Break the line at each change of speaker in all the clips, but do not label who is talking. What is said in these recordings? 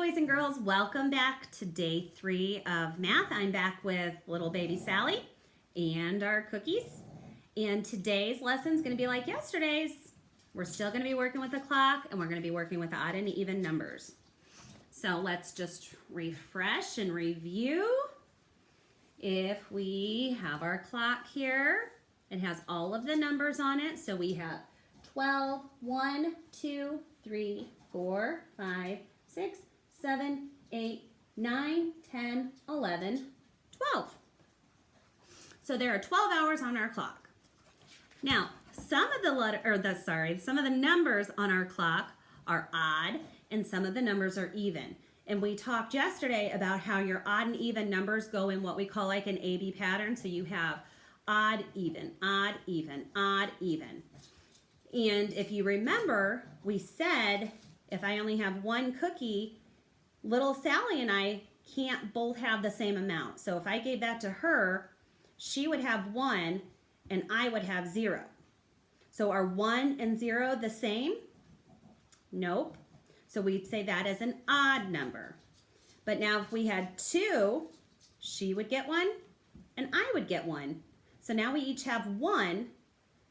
boys and girls, welcome back to day 3 of math. I'm back with little baby Sally and our cookies. And today's lesson is going to be like yesterday's. We're still going to be working with the clock and we're going to be working with the odd and even numbers. So let's just refresh and review. If we have our clock here, it has all of the numbers on it. So we have 12, 1, 2, 3, 4, 5, 6, 7, 8, 9, 10, 11, 12. So there are 12 hours on our clock. Now, some of the numbers on our clock are odd and some of the numbers are even. And we talked yesterday about how your odd and even numbers go in what we call like an AB pattern. So you have odd, even, odd, even, odd, even. And if you remember, we said if I only have one cookie, little Sally and I can't both have the same amount. So if I gave that to her, she would have 1 and I would have 0. So are 1 and 0 the same? Nope. So we'd say that is an odd number. But now if we had 2, she would get 1 and I would get 1. So now we each have 1.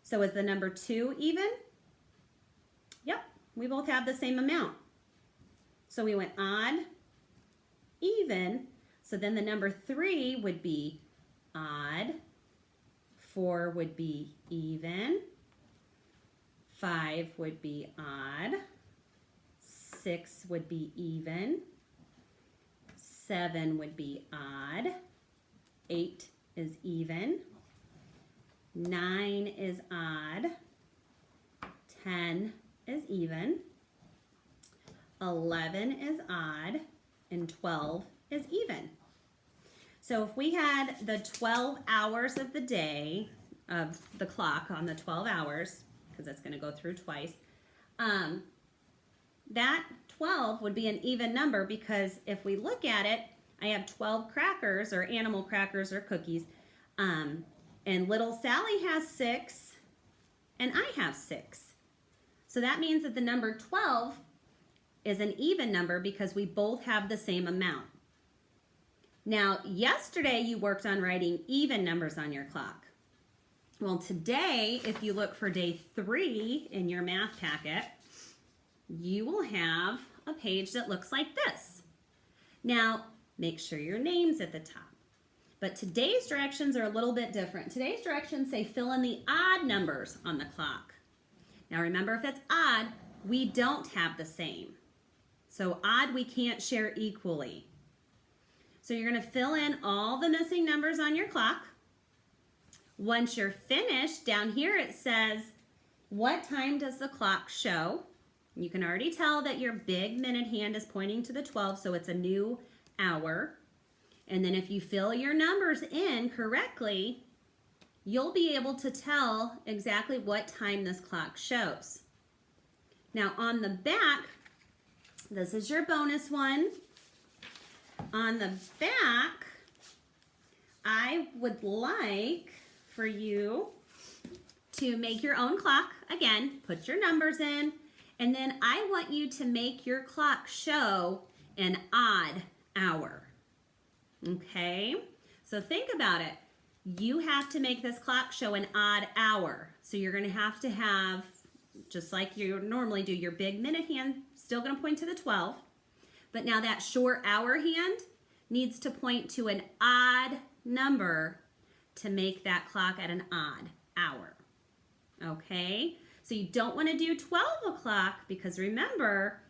So is the number 2 even? Yep, we both have the same amount. So we went odd, even. So then the number 3 would be odd, 4 would be even, 5 would be odd, 6 would be even, 7 would be odd, 8 is even, 9 is odd, 10 is even, 11 is odd, and 12 is even. So if we had the 12 hours of the day of the clock on the 12 hours, because it's going to go through twice, that 12 would be an even number because if we look at it, I have 12 crackers or animal crackers or cookies, and little Sally has 6 and I have 6. So that means that the number 12 is an even number because we both have the same amount. Now, yesterday you worked on writing even numbers on your clock. Well, today, if you look for day 3 in your math packet, you will have a page that looks like this. Now, make sure your name's at the top. But today's directions are a little bit different. Today's directions say fill in the odd numbers on the clock. Now remember, if it's odd, we don't have the same. So odd we can't share equally. So you're going to fill in all the missing numbers on your clock. Once you're finished, down here it says, what time does the clock show? You can already tell that your big minute hand is pointing to the 12, so it's a new hour. And then if you fill your numbers in correctly, you'll be able to tell exactly what time this clock shows. Now on the back, this is your bonus one. On the back, I would like for you to make your own clock. Again, put your numbers in, and then I want you to make your clock show an odd hour. Okay? So think about it. You have to make this clock show an odd hour. So you're going to have, just like you normally do, your big minute hand still going to point to the 12. But now that short hour hand needs to point to an odd number to make that clock at an odd hour. Okay? So you don't want to do 12 o'clock because remember,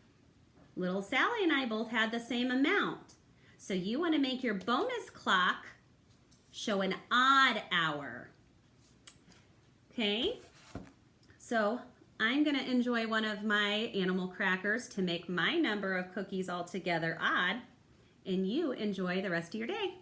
little Sally and I both had the same amount. So you want to make your bonus clock show an odd hour. Okay? So I'm going to enjoy one of my animal crackers to make my number of cookies all together odd, and you enjoy the rest of your day.